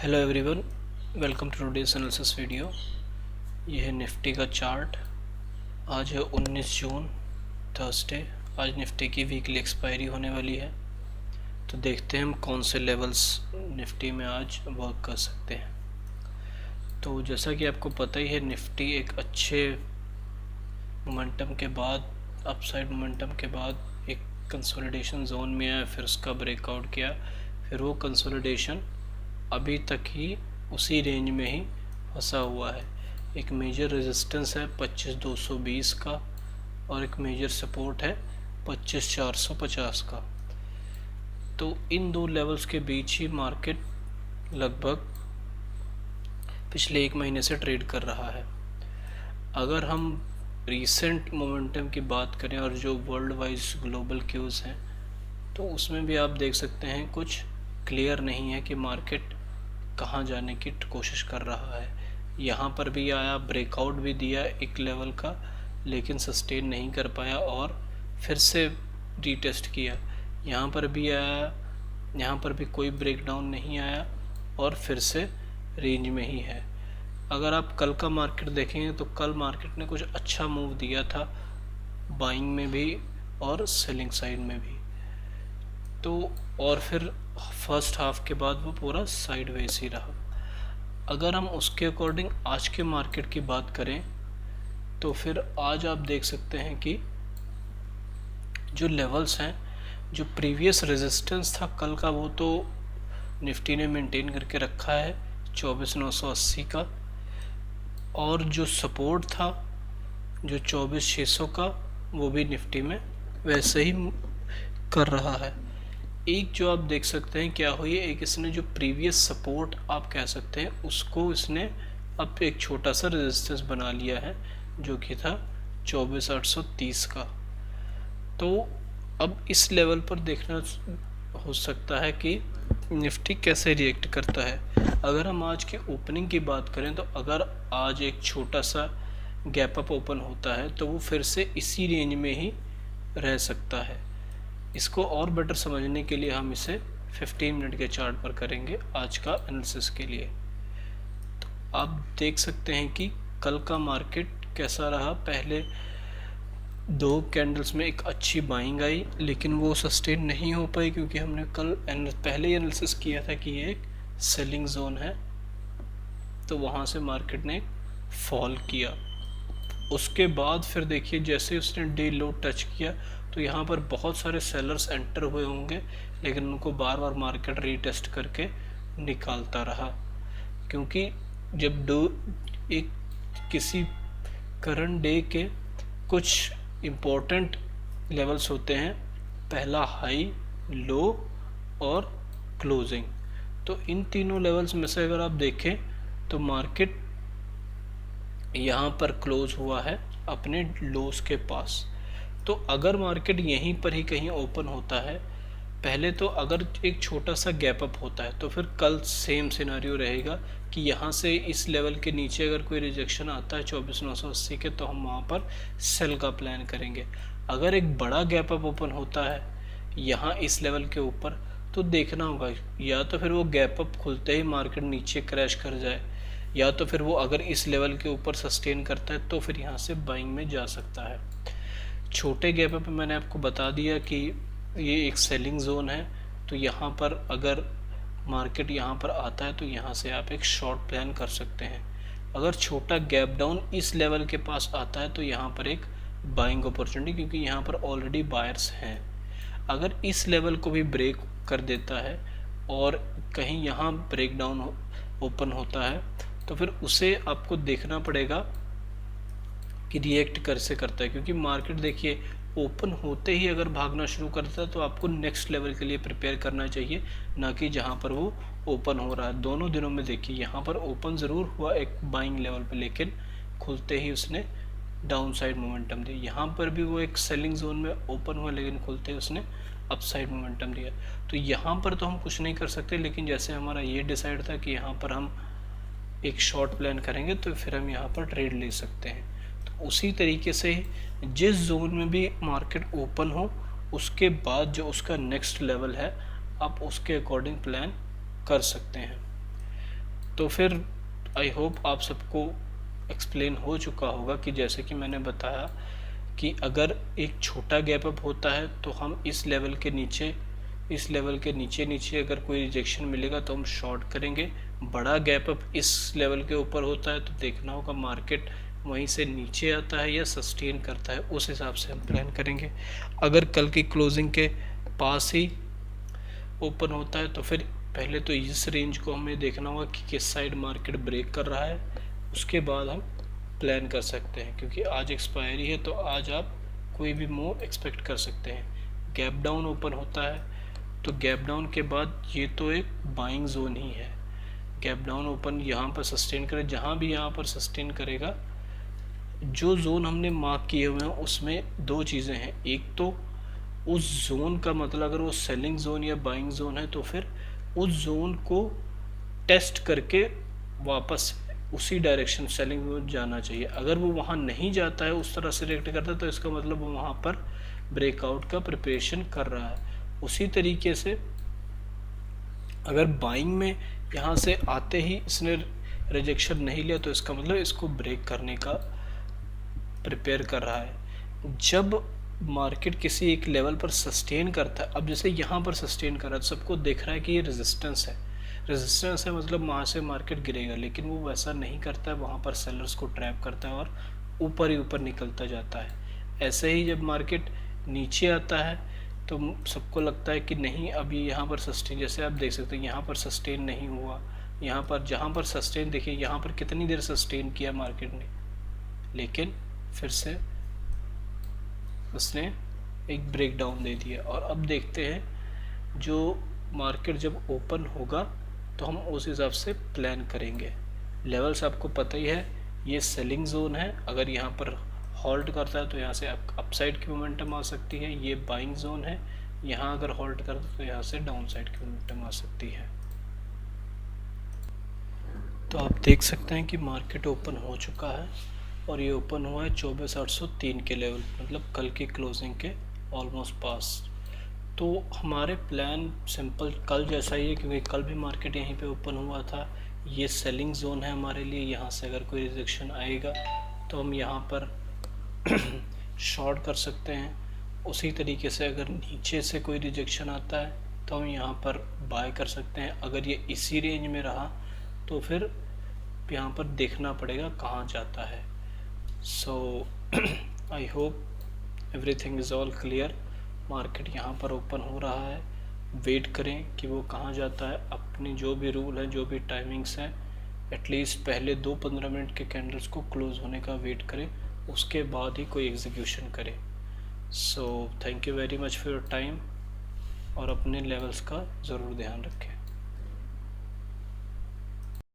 Hello everyone, welcome to today's analysis video. ये है Nifty का चार्ट। आज है 19 जून, थर्सडे। आज निफ्टी की वीकली एक्सपायरी होने वाली है, तो देखते हैं हम कौन से लेवल्स निफ्टी में आज वर्क कर सकते हैं। तो जैसा कि आपको पता ही है, निफ्टी एक अच्छे मोमेंटम के बाद, अपसाइड मोमेंटम के बाद एक कंसोलिडेशन जोन में आया, फिर उसका ब्रेकआउट किया, फिर वो कंसोलिडेशन अभी तक ही उसी रेंज में ही फंसा हुआ है। एक मेजर रेजिस्टेंस है 25,220 का और एक मेजर सपोर्ट है 25,450 का। तो इन दो लेवल्स के बीच ही मार्केट लगभग पिछले एक महीने से ट्रेड कर रहा है। अगर हम रीसेंट मोमेंटम की बात करें और जो वर्ल्ड वाइज ग्लोबल क्यूज़ हैं, तो उसमें भी आप देख सकते हैं कुछ क्लियर नहीं है कि मार्केट कहाँ जाने की कोशिश कर रहा है। यहाँ पर भी आया, ब्रेकआउट भी दिया एक लेवल का, लेकिन सस्टेन नहीं कर पाया और फिर से रीटेस्ट किया। यहाँ पर भी आया, यहाँ पर भी कोई ब्रेकडाउन नहीं आया और फिर से रेंज में ही है। अगर आप कल का मार्केट देखेंगे तो कल मार्केट ने कुछ अच्छा मूव दिया था, बाइंग में भी और सेलिंग साइड में भी। तो और फिर फर्स्ट हाफ के बाद वो पूरा साइडवेज ही रहा। अगर हम उसके अकॉर्डिंग आज के मार्केट की बात करें तो फिर आज आप देख सकते हैं कि जो लेवल्स हैं, जो प्रीवियस रेजिस्टेंस था कल का, वो तो निफ्टी ने मेंटेन करके रखा है 24,980 का, और जो सपोर्ट था जो 24,600 का, वो भी निफ्टी में वैसे ही कर रहा है। एक जो आप देख सकते हैं क्या हुई है, एक इसने जो प्रीवियस सपोर्ट आप कह सकते हैं उसको इसने अब एक छोटा सा रेजिस्टेंस बना लिया है, जो कि था 24,830 का। तो अब इस लेवल पर देखना हो सकता है कि निफ्टी कैसे रिएक्ट करता है। अगर हम आज की ओपनिंग की बात करें तो अगर आज एक छोटा सा गैप अप ओपन होता है तो वो फिर से इसी रेंज में ही रह सकता है। इसको और बेटर समझने के लिए हम इसे 15 मिनट के चार्ट पर करेंगे आज का एनालिसिस के लिए। तो आप देख सकते हैं कि कल का मार्केट कैसा रहा। पहले दो कैंडल्स में एक अच्छी बाइंग आई, लेकिन वो सस्टेन नहीं हो पाई क्योंकि हमने कल पहले ही एनालिसिस किया था कि ये एक सेलिंग जोन है, तो वहाँ से मार्केट ने फॉल किया। उसके बाद फिर देखिए, जैसे उसने डे लो टच किया तो यहाँ पर बहुत सारे सेलर्स एंटर हुए होंगे, लेकिन उनको बार बार मार्केट रीटेस्ट करके निकालता रहा। क्योंकि जब एक किसी करंट डे के कुछ इम्पोर्टेंट लेवल्स होते हैं, पहला हाई, लो और क्लोजिंग, तो इन तीनों लेवल्स में से अगर आप देखें तो मार्केट यहाँ पर क्लोज हुआ है अपने लोस के पास। तो अगर मार्केट यहीं पर ही कहीं ओपन होता है, पहले तो अगर एक छोटा सा गैप अप होता है तो फिर कल सेम सिनारियो रहेगा कि यहाँ से इस लेवल के नीचे अगर कोई रिजेक्शन आता है 24,980 के, तो हम वहाँ पर सेल का प्लान करेंगे। अगर एक बड़ा गैप अप ओपन होता है यहाँ इस लेवल के ऊपर, तो देखना होगा या तो फिर वो गैप अप खुलते ही मार्केट नीचे क्रैश कर जाए, या तो फिर वो अगर इस लेवल के ऊपर सस्टेन करता है तो फिर यहाँ से बाइंग में जा सकता है। छोटे गैप अप मैंने आपको बता दिया कि ये एक सेलिंग जोन है, तो यहाँ पर अगर मार्केट यहाँ पर आता है तो यहाँ से आप एक शॉर्ट प्लान कर सकते हैं। अगर छोटा गैप डाउन इस लेवल के पास आता है तो यहाँ पर एक बाइंग अपॉर्चुनिटी, क्योंकि यहाँ पर ऑलरेडी बायर्स हैं। अगर इस लेवल को भी ब्रेक कर देता है और कहीं यहाँ ब्रेक डाउन ओपन होता है तो फिर उसे आपको देखना पड़ेगा कि रिएक्ट कैसे करता है। क्योंकि मार्केट देखिए ओपन होते ही अगर भागना शुरू करता है तो आपको नेक्स्ट लेवल के लिए प्रिपेयर करना चाहिए, ना कि जहाँ पर वो ओपन हो रहा है। दोनों दिनों में देखिए यहाँ पर ओपन ज़रूर हुआ एक बाइंग लेवल पे, लेकिन खुलते ही उसने डाउन साइड मोमेंटम दिया। यहाँ पर भी वो एक सेलिंग जोन में ओपन हुआ, लेकिन खुलते ही उसने अप साइड मोमेंटम दिया। तो यहाँ पर तो हम कुछ नहीं कर सकते, लेकिन जैसे हमारा ये डिसाइड था कि यहाँ पर हम एक शॉर्ट प्लान करेंगे तो फिर हम यहाँ पर ट्रेड ले सकते हैं। तो उसी तरीके से जिस जोन में भी मार्केट ओपन हो, उसके बाद जो उसका नेक्स्ट लेवल है आप उसके अकॉर्डिंग प्लान कर सकते हैं। तो फिर आई होप आप सबको एक्सप्लेन हो चुका होगा कि जैसे कि मैंने बताया कि अगर एक छोटा गैप अप होता है तो हम इस लेवल के नीचे नीचे अगर कोई रिजेक्शन मिलेगा तो हम शॉर्ट करेंगे। बड़ा गैप अप इस लेवल के ऊपर होता है तो देखना होगा मार्केट वहीं से नीचे आता है या सस्टेन करता है, उस हिसाब से हम प्लान करेंगे। अगर कल की क्लोजिंग के पास ही ओपन होता है तो फिर पहले तो इस रेंज को हमें देखना होगा कि किस साइड मार्केट ब्रेक कर रहा है, उसके बाद हम प्लान कर सकते हैं। क्योंकि आज एक्सपायरी है तो आज आप कोई भी मूव एक्सपेक्ट कर सकते हैं। गैप डाउन ओपन होता है तो गैप डाउन के बाद ये तो एक बाइंग जोन ही है। गैप डाउन ओपन यहाँ पर सस्टेन करे, जहाँ भी यहाँ पर सस्टेन करेगा, जो जोन हमने मार्क किए हुए हैं उसमें दो चीज़ें हैं। एक तो उस जोन का मतलब अगर वो सेलिंग जोन या बाइंग जोन है तो फिर उस जोन को टेस्ट करके वापस उसी डायरेक्शन सेलिंग जोन जाना चाहिए। अगर वो वहाँ नहीं जाता है, उस तरह से रिएक्ट करता है, तो इसका मतलब वो वहाँ पर ब्रेकआउट का प्रिपरेशन कर रहा है। उसी तरीके से अगर बाइंग में यहाँ से आते ही इसने रिजेक्शन नहीं लिया तो इसका मतलब इसको ब्रेक करने का प्रिपेयर कर रहा है। जब मार्केट किसी एक लेवल पर सस्टेन करता है, अब जैसे यहाँ पर सस्टेन कर रहा है तो सबको दिख रहा है कि ये रेजिस्टेंस है मतलब वहाँ से मार्केट गिरेगा, लेकिन वो वैसा नहीं करता है, वहाँ पर सेलर्स को ट्रैप करता है और ऊपर ही ऊपर निकलता जाता है। ऐसे ही जब मार्केट नीचे आता है तो सबको लगता है कि नहीं अभी यहाँ पर सस्टेन, जैसे आप देख सकते हैं यहाँ पर सस्टेन नहीं हुआ, यहाँ पर जहाँ पर सस्टेन देखिए यहाँ पर कितनी देर सस्टेन किया मार्केट ने, लेकिन फिर से उसने एक ब्रेक डाउन दे दिया। और अब देखते हैं जो मार्केट जब ओपन होगा तो हम उस हिसाब से प्लान करेंगे। लेवल्स आपको पता ही है, ये सेलिंग जोन है, अगर यहाँ पर होल्ड करता है तो यहाँ से अपसाइड की मोमेंटम आ सकती है। ये बाइंग जोन है, यहाँ अगर होल्ड करता है तो यहाँ से डाउन साइड की मोमेंटम आ सकती है। तो आप देख सकते हैं कि मार्केट ओपन हो चुका है और ये ओपन हुआ है 24,803 के लेवल, मतलब कल की क्लोजिंग के ऑलमोस्ट पास। तो हमारे प्लान सिंपल कल जैसा ही है, क्योंकि कल भी मार्केट यहीं पे ओपन हुआ था। ये सेलिंग जोन है हमारे लिए, यहाँ से अगर कोई रिजेक्शन आएगा तो हम यहाँ पर शॉर्ट कर सकते हैं। उसी तरीके से अगर नीचे से कोई रिजेक्शन आता है तो हम यहाँ पर बाय कर सकते हैं। अगर ये इसी रेंज में रहा तो फिर यहाँ पर देखना पड़ेगा कहाँ जाता है। So I hope everything is all clear. Market यहाँ पर ओपन हो रहा है, वेट करें कि वो कहाँ जाता है। अपनी जो भी रूल है, जो भी टाइमिंग्स हैं, एटलीस्ट पहले 2-15 मिनट के कैंडल्स को क्लोज होने का वेट करें, उसके बाद ही कोई एग्जीक्यूशन करें। So thank you very much for your time और अपने लेवल्स का ज़रूर ध्यान रखें।